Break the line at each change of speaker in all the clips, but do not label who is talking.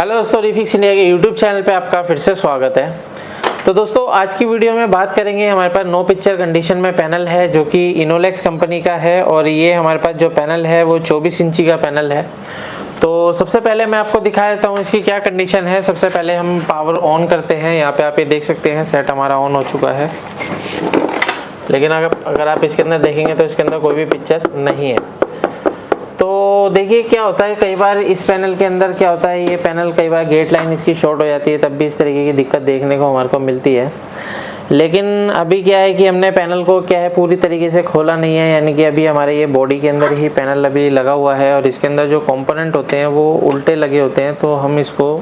Hello दोस्तों, refix India के YouTube channel पे आपका फिर से स्वागत है। तो दोस्तों आज की वीडियो में बात करेंगे, हमारे पास नो पिक्चर कंडीशन में पैनल है जो कि इनोलेक्स कंपनी का है और ये हमारे पास जो पैनल है वो 24 इंची का पैनल है। तो सबसे पहले मैं आपको दिखा देता हूँ इसकी क्या कंडीशन है। सबसे पहले हम पावर ऑन करते हैं। यहाँ पे आप ये देख सकते हैं सेट हमारा ऑन हो चुका है, लेकिन अगर आप इसके अंदर देखेंगे तो इसके अंदर कोई भी पिक्चर नहीं है। तो देखिए क्या होता है, कई बार इस पैनल के अंदर क्या होता है, ये पैनल कई बार गेट लाइन इसकी शॉर्ट हो जाती है, तब भी इस तरीके की दिक्कत देखने को हमारे को मिलती है। लेकिन अभी क्या है कि हमने पैनल को क्या है पूरी तरीके से खोला नहीं है, यानी कि अभी हमारे ये बॉडी के अंदर ही पैनल अभी लगा हुआ है और इसके अंदर जो कंपोनेंट होते हैं वो उल्टे लगे होते हैं। तो हम इसको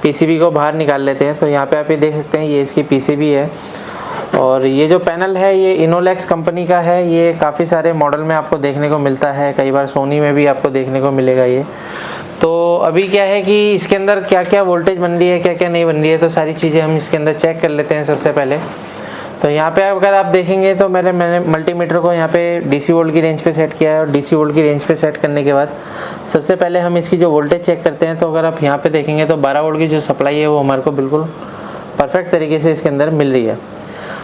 पीसीबी को बाहर निकाल लेते हैं। तो यहाँ पे आप ये देख सकते हैं, ये इसकी पीसीबी है और ये जो पैनल है ये इनोलेक्स कंपनी का है। ये काफ़ी सारे मॉडल में आपको देखने को मिलता है, कई बार सोनी में भी आपको देखने को मिलेगा ये। तो अभी क्या है कि इसके अंदर क्या क्या वोल्टेज बन रही है, क्या क्या नहीं बन रही है, तो सारी चीज़ें हम इसके अंदर चेक कर लेते हैं सबसे पहले। तो यहाँ पे अगर आप देखेंगे तो मैंने मल्टीमीटर को यहाँ पे डीसी वोल्ट की रेंज पे सेट किया है और डीसी वोल्ट की रेंज पे सेट करने के बाद सबसे पहले हम इसकी जो वोल्टेज चेक करते हैं। तो अगर आप यहाँ पे देखेंगे तो 12 वोल्ट की जो सप्लाई है वो हमारे को बिल्कुल परफेक्ट तरीके से इसके अंदर मिल रही है।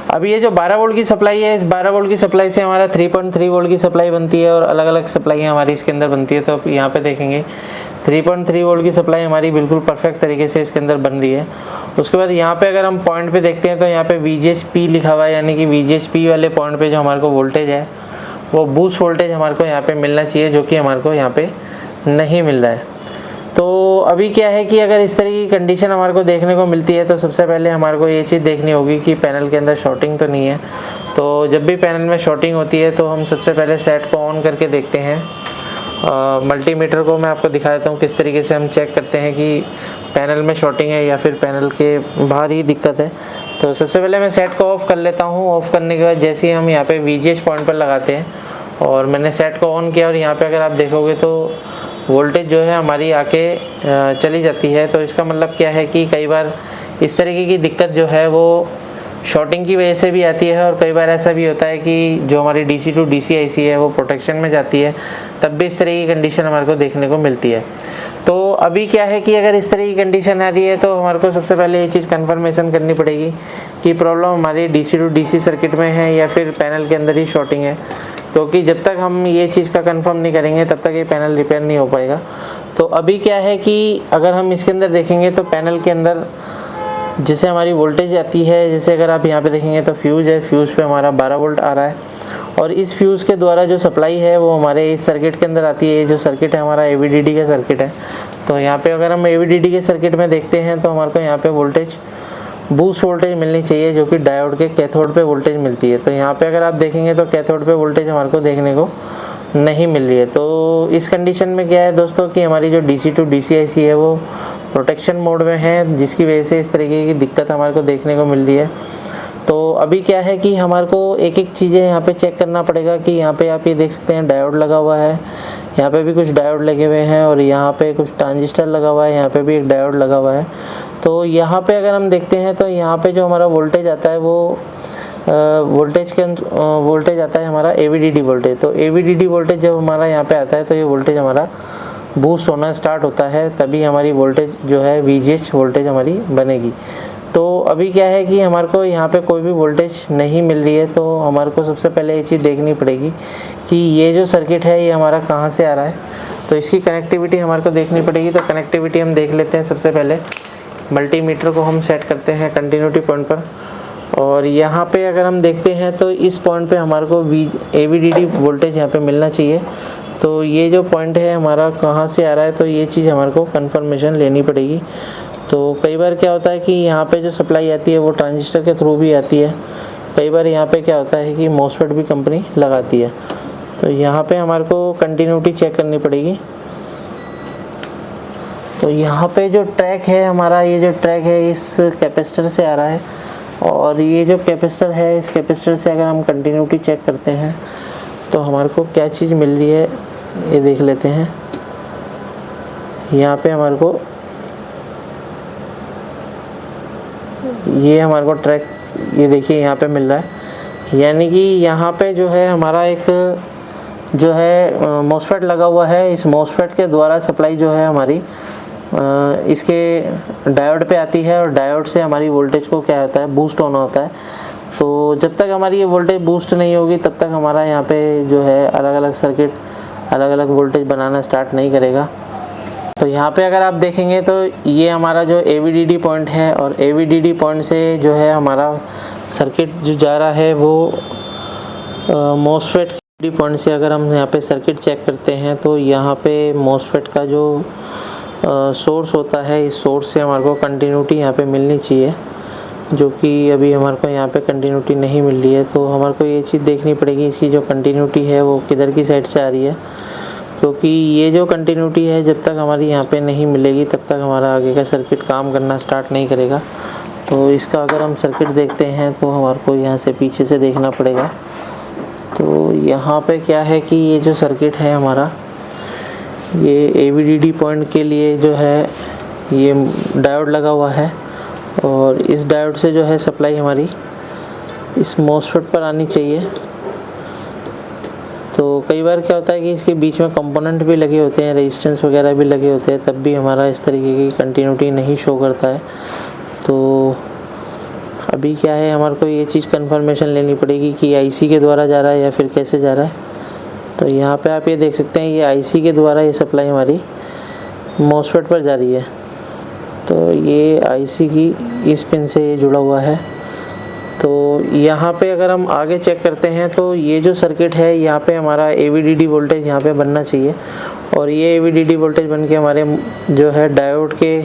अब ये जो 12 वोल्ट की सप्लाई है, इस 12 वोल्ट की सप्लाई से हमारा 3.3 वोल्ट की सप्लाई बनती है और अलग अलग सप्लाई हमारी इसके अंदर बनती है। तो आप यहाँ पे देखेंगे 3.3 वोल्ट की सप्लाई हमारी बिल्कुल परफेक्ट तरीके से इसके अंदर बन रही है। उसके बाद यहाँ पे अगर हम पॉइंट पे देखते हैं तो यहाँ पे VGHP लिखा हुआ है, यानी कि VGHP वाले पॉइंट पे जो हमारे को वोल्टेज है वो बूस्ट वोल्टेज हमारे को यहाँ पे मिलना चाहिए, जो कि हमारे को यहाँ पे नहीं मिल रहा है। तो अभी क्या है कि अगर इस तरह की कंडीशन हमारे को देखने को मिलती है तो सबसे पहले हमारे को ये चीज़ देखनी होगी कि पैनल के अंदर शॉर्टिंग तो नहीं है। तो जब भी पैनल में शॉर्टिंग होती है तो हम सबसे पहले सेट को ऑन करके देखते हैं। मल्टीमीटर को मैं आपको दिखा देता हूँ किस तरीके से हम चेक करते हैं कि पैनल में शॉर्टिंग है या फिर पैनल के बाहर ही दिक्कत है। तो सबसे पहले मैं सेट को ऑफ़ कर लेता हूँ। ऑफ़ करने के बाद जैसे ही हम यहाँ पे VGH पॉइंट पर लगाते हैं और मैंने सेट को ऑन किया और यहाँ पे अगर आप देखोगे तो वोल्टेज जो है हमारी आके चली जाती है। तो इसका मतलब क्या है कि कई बार इस तरीके की दिक्कत जो है वो शॉर्टिंग की वजह से भी आती है और कई बार ऐसा भी होता है कि जो हमारी DC टू DC IC है वो प्रोटेक्शन में जाती है, तब भी इस तरह की कंडीशन हमारे को देखने को मिलती है। तो अभी क्या है कि अगर इस तरह की कंडीशन आ रही है तो हमारे को सबसे पहले ये चीज़ कंफर्मेशन करनी पड़ेगी कि प्रॉब्लम हमारी DC टू DC सर्किट में है या फिर पैनल के अंदर ही शॉर्टिंग है, क्योंकि जब तक हम ये चीज़ का कंफर्म नहीं करेंगे तब तक ये पैनल रिपेयर नहीं हो पाएगा। तो अभी क्या है कि अगर हम इसके अंदर देखेंगे तो पैनल के अंदर जैसे हमारी वोल्टेज आती है, जैसे अगर आप यहाँ पे देखेंगे तो फ्यूज़ है, फ्यूज़ पे हमारा 12 वोल्ट आ रहा है और इस फ्यूज़ के द्वारा जो सप्लाई है वो हमारे इस सर्किट के अंदर आती है। ये जो सर्किट है हमारा AVDD का सर्किट है। तो यहाँ पे अगर हम AVDD के सर्किट में देखते हैं तो हमारे को यहाँ पे वोल्टेज बूस्ट वोल्टेज मिलनी चाहिए, जो कि डायोड के कैथोड पे वोल्टेज मिलती है। तो यहाँ पे अगर आप देखेंगे तो कैथोड पे वोल्टेज हमारे को देखने को नहीं मिल रही है। तो इस कंडीशन में क्या है दोस्तों कि हमारी जो DC टू DC IC है वो प्रोटेक्शन मोड में है, जिसकी वजह से इस तरीके की दिक्कत हमारे को देखने को मिल रही है। तो अभी क्या है कि हमारे को एक एक चीज़ें यहाँ पे चेक करना पड़ेगा कि यहाँ पे आप ये देख सकते हैं डायोड लगा हुआ है, यहाँ पे भी कुछ डायोड लगे हुए हैं और यहाँ पे कुछ ट्रांजिस्टर लगा हुआ है, यहाँ पे भी एक डायोड लगा हुआ है। तो यहाँ पे अगर हम देखते हैं तो यहाँ पे जो हमारा वोल्टेज आता है वो वोल्टेज आता है हमारा AVDD वोल्टेज। तो AVDD वोल्टेज जब हमारा यहाँ पे आता है तो ये वोल्टेज हमारा बूस्ट होना स्टार्ट होता है, तभी हमारी वोल्टेज जो है VGH वोल्टेज हमारी बनेगी। तो अभी क्या है कि हमारे को यहाँ पे कोई भी वोल्टेज नहीं मिल रही है। तो हमारे को सबसे पहले ये चीज़ देखनी पड़ेगी कि ये जो सर्किट है ये हमारा कहाँ से आ रहा है। तो इसकी कनेक्टिविटी हमारे को देखनी पड़ेगी। तो कनेक्टिविटी हम देख लेते हैं। सबसे पहले मल्टीमीटर को हम सेट करते हैं कंटिन्यूटी पॉइंट पर और यहाँ पे अगर हम देखते हैं तो इस पॉइंट पे हमारे को AVDD वोल्टेज यहाँ पे मिलना चाहिए। तो ये जो पॉइंट है हमारा कहाँ से आ रहा है, तो ये चीज़ हमारे को कंफर्मेशन लेनी पड़ेगी। तो कई बार क्या होता है कि यहाँ पे जो सप्लाई आती है वो ट्रांजिस्टर के थ्रू भी आती है, कई बार यहाँ पे क्या होता है कि MOSFET भी कंपनी लगाती है। तो यहाँ पे हमारे को कंटिन्यूटी चेक करनी पड़ेगी। तो यहाँ पे जो ट्रैक है हमारा, ये जो ट्रैक है इस कैपेसिटर से आ रहा है और ये जो कैपेसिटर है इस कैपेसिटर से अगर हम कंटिन्यूटी चेक करते हैं तो हमारे को क्या चीज़ मिल रही है ये देख लेते हैं। यहाँ पे हमारे को ट्रैक ये देखिए यहाँ पे मिल रहा है, यानी कि यहाँ पे जो है हमारा एक जो है MOSFET लगा हुआ है। इस MOSFET के द्वारा सप्लाई जो है हमारी इसके डायोड पे आती है और डायोड से हमारी वोल्टेज को क्या होता है, बूस्ट होना होता है। तो जब तक हमारी ये वोल्टेज बूस्ट नहीं होगी तब तक हमारा यहाँ पे जो है अलग अलग सर्किट अलग अलग वोल्टेज बनाना स्टार्ट नहीं करेगा। तो यहाँ पे अगर आप देखेंगे तो ये हमारा जो AVDD पॉइंट है और AVDD पॉइंट से जो है हमारा सर्किट जो जा रहा है वो MOSFET पॉइंट से अगर हम यहाँ पे सर्किट चेक करते हैं तो यहाँ पे MOSFET का जो सोर्स होता है, इस सोर्स से हमारे को कंटिन्यूटी यहाँ पे मिलनी चाहिए, जो कि अभी हमारे को यहाँ पे कंटिन्यूटी नहीं मिल रही है। तो हमारे को ये चीज़ देखनी पड़ेगी इसकी जो कंटिन्यूटी है वो किधर की साइड से आ रही है, क्योंकि ये जो कंटिन्यूटी है जब तक हमारी यहाँ पे नहीं मिलेगी तब तक हमारा आगे का सर्किट काम करना स्टार्ट नहीं करेगा। तो इसका अगर हम सर्किट देखते हैं तो हमारे को यहाँ से पीछे से देखना पड़ेगा। तो यहाँ पे क्या है कि ये जो सर्किट है हमारा, ये AVDD पॉइंट के लिए जो है ये डायोड लगा हुआ है और इस डायोड से जो है सप्लाई हमारी इस MOSFET पर आनी चाहिए। तो कई बार क्या होता है कि इसके बीच में कंपोनेंट भी लगे होते हैं, रेजिस्टेंस वगैरह भी लगे होते हैं, तब भी हमारा इस तरीके की कंटिन्यूटी नहीं शो करता है। तो अभी क्या है, हमारे को ये चीज़ कंफर्मेशन लेनी पड़ेगी कि IC के द्वारा जा रहा है या फिर कैसे जा रहा है। तो यहाँ पे आप ये देख सकते हैं ये IC के द्वारा ये सप्लाई हमारी MOSFET पर जा रही है। तो ये IC की इस पिन से ये जुड़ा हुआ है। तो यहाँ पे अगर हम आगे चेक करते हैं तो ये जो सर्किट है यहाँ पे हमारा AVDD वोल्टेज यहाँ पे बनना चाहिए और ये AVDD वोल्टेज बन के हमारे जो है डायोड के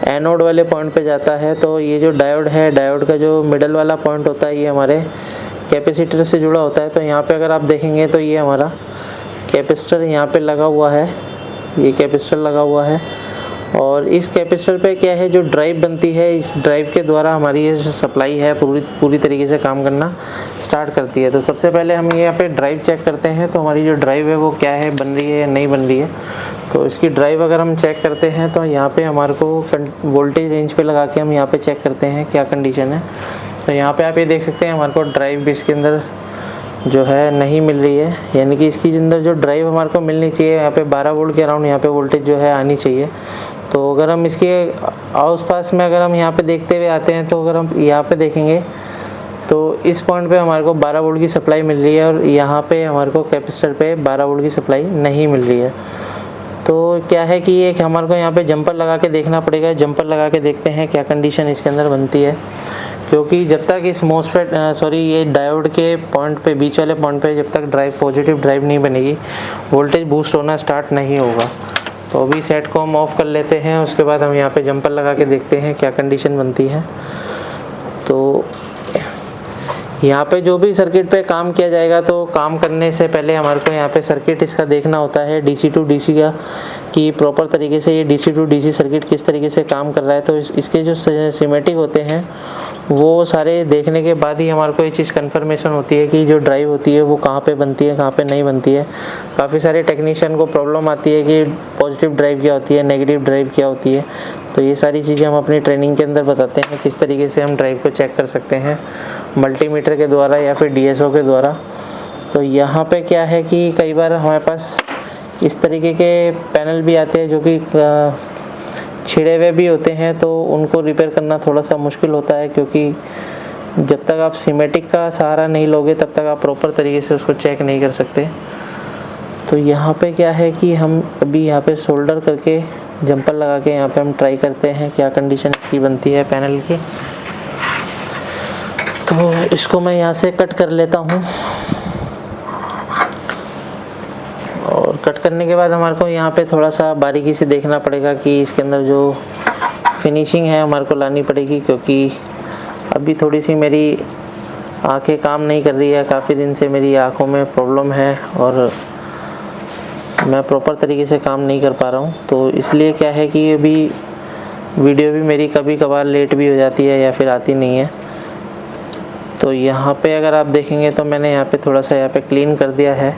एनोड वाले पॉइंट पे जाता है। तो ये जो डायोड है, डायोड का जो मिडल वाला पॉइंट होता है ये हमारे कैपेसिटर से जुड़ा होता है। तो यहाँ पे अगर आप देखेंगे तो ये हमारा कैपेसिटर यहाँ पे लगा हुआ है, ये कैपेसिटर लगा हुआ है और इस कैपेसिटर पे क्या है, जो ड्राइव बनती है, इस ड्राइव के द्वारा हमारी ये सप्लाई है पूरी तरीके से काम करना स्टार्ट करती है। तो सबसे पहले हम यहाँ पे ड्राइव चेक करते हैं तो हमारी जो ड्राइव है वो क्या है, बन रही है या नहीं बन रही है। तो इसकी ड्राइव अगर हम चेक करते हैं तो यहाँ पे हमारे को वोल्टेज रेंज पे लगा के हम यहाँ पे चेक करते हैं क्या कंडीशन है। तो यहाँ पे आप ये देख सकते हैं हमारे को ड्राइव भी इसके अंदर जो है नहीं मिल रही है, यानी कि इसके अंदर जो ड्राइव हमारे को मिलनी चाहिए यहाँ पे 12 वोल्ट के अराउंड यहाँ पे वोल्टेज जो है आनी चाहिए। तो अगर हम इसके आस पास में अगर हम यहाँ पे देखते हुए आते हैं तो अगर हम यहाँ पे देखेंगे तो इस पॉइंट पे हमारे को 12 वोल्ट की सप्लाई मिल रही है और यहाँ पे हमारे को कैपेसिटर पे 12 वोल्ट की सप्लाई नहीं मिल रही है। तो क्या है कि एक हमारे को यहाँ पे जंपर लगा के देखना पड़ेगा। जंपर लगा के देखते हैं क्या कंडीशन इसके अंदर बनती है, क्योंकि जब तक इस ये डायोड के पॉइंट पे, बीच वाले पॉइंट पे जब तक ड्राइव पॉजिटिव ड्राइव नहीं बनेगी वोल्टेज बूस्ट होना स्टार्ट नहीं होगा। तो अभी सेट को हम ऑफ कर लेते हैं, उसके बाद हम यहाँ पे जंपर लगा के देखते हैं क्या कंडीशन बनती है। तो यहाँ पे जो भी सर्किट पे काम किया जाएगा तो काम करने से पहले हमारे को यहाँ पे सर्किट इसका देखना होता है DC टू DC का, कि प्रॉपर तरीके से ये DC टू DC सर्किट किस तरीके से काम कर रहा है। तो इसके जो सिमेटिक होते हैं वो सारे देखने के बाद ही हमारे को ये चीज़ कंफर्मेशन होती है कि जो ड्राइव होती है वो कहाँ पे बनती है, कहाँ पे नहीं बनती है। काफ़ी सारे टेक्नीशियन को प्रॉब्लम आती है कि पॉजिटिव ड्राइव क्या होती है, नेगेटिव ड्राइव क्या होती है। तो ये सारी चीज़ें हम अपनी ट्रेनिंग के अंदर बताते हैं किस तरीके से हम ड्राइव को चेक कर सकते हैं, मल्टीमीटर के द्वारा या फिर DSO के द्वारा। तो यहाँ पे क्या है कि कई बार हमारे पास इस तरीके के पैनल भी आते हैं जो कि छिड़े हुए भी होते हैं, तो उनको रिपेयर करना थोड़ा सा मुश्किल होता है, क्योंकि जब तक आप सिमेटिक का सहारा नहीं लोगे तब तक आप प्रॉपर तरीके से उसको चेक नहीं कर सकते। तो यहाँ पे क्या है कि हम अभी यहाँ पे सोल्डर करके जंपर लगा के यहाँ पे हम ट्राई करते हैं क्या कंडीशन इसकी बनती है पैनल की। तो इसको मैं यहाँ से कट कर लेता हूँ और कट करने के बाद हमारे को यहाँ पे थोड़ा सा बारीकी से देखना पड़ेगा कि इसके अंदर जो फिनिशिंग है हमारे को लानी पड़ेगी, क्योंकि अभी थोड़ी सी मेरी आंखें काम नहीं कर रही है, काफ़ी दिन से मेरी आंखों में प्रॉब्लम है और मैं प्रॉपर तरीके से काम नहीं कर पा रहा हूँ। तो इसलिए क्या है कि अभी वीडियो भी मेरी कभी कभार लेट भी हो जाती है या फिर आती नहीं है। तो यहाँ पे अगर आप देखेंगे तो मैंने यहाँ पे थोड़ा सा यहाँ पे क्लीन कर दिया है।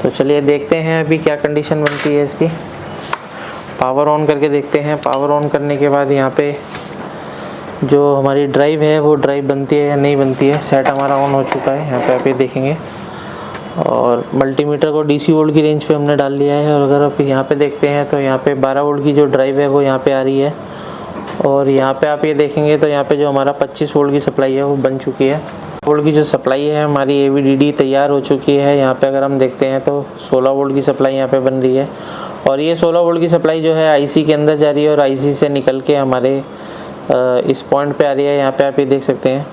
तो चलिए देखते हैं अभी क्या कंडीशन बनती है इसकी। पावर ऑन करके देखते हैं। पावर ऑन करने के बाद यहाँ पे जो हमारी ड्राइव है वो ड्राइव बनती है या नहीं बनती है। सेट हमारा ऑन हो चुका है, यहाँ पे आप ये देखेंगे और मल्टीमीटर को DC वोल्ट की रेंज पे हमने डाल लिया है। और अगर आप यहाँ पे देखते हैं तो यहाँ पे 12 वोल्ट की जो ड्राइव है वो यहाँ पे आ रही है। और यहाँ पे आप ये देखेंगे तो यहाँ पे जो हमारा 25 वोल्ट की सप्लाई है वो बन चुकी है। वोल्ट की जो सप्लाई है हमारी AVDD तैयार हो चुकी है। यहाँ पे अगर हम देखते हैं तो 16 वोल्ट की सप्लाई यहाँ पे बन रही है। और ये 16 वोल्ट की सप्लाई जो है IC के अंदर जा रही है और IC से निकल के हमारे इस पॉइंट पे आ रही है। यहाँ पे आप ये देख सकते हैं।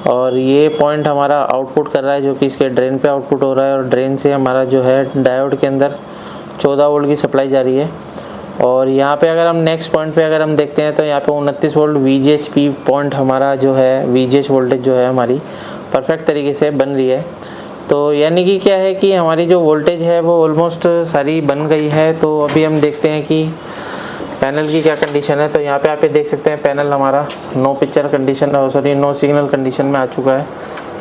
और ये पॉइंट हमारा आउटपुट कर रहा है जो कि इसके ड्रेन पे आउटपुट हो रहा है। और ड्रेन से हमारा जो है डायोड के अंदर 14 वोल्ट की सप्लाई जा रही है। और यहाँ पे अगर हम नेक्स्ट पॉइंट पे अगर हम देखते हैं तो यहाँ पे 29 वोल्ट VGHP पॉइंट हमारा जो है VGH वोल्टेज जो है हमारी परफेक्ट तरीके से बन रही है। तो यानी कि क्या है कि हमारी जो वोल्टेज है वो ऑलमोस्ट सारी बन गई है। तो अभी हम देखते हैं कि पैनल की क्या कंडीशन है। तो यहाँ पे आप ये देख सकते हैं पैनल हमारा no picture condition no signal condition में आ चुका है।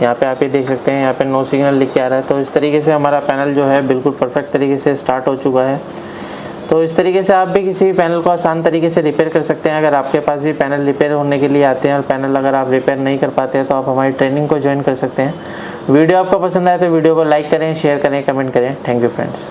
यहाँ पे आप ये देख सकते हैं यहाँ पे नो सिग्नल लिख के आ रहा है। तो इस तरीके से हमारा पैनल जो है बिल्कुल परफेक्ट तरीके से स्टार्ट हो चुका है। तो इस तरीके से आप भी किसी भी पैनल को आसान तरीके से रिपेयर कर सकते हैं। अगर आपके पास भी पैनल रिपेयर होने के लिए आते हैं और पैनल अगर आप रिपेयर नहीं कर पाते हैं तो आप हमारी ट्रेनिंग को ज्वाइन कर सकते हैं। वीडियो आपको पसंद आए तो वीडियो को लाइक करें, शेयर करें, कमेंट करें। Thank you friends.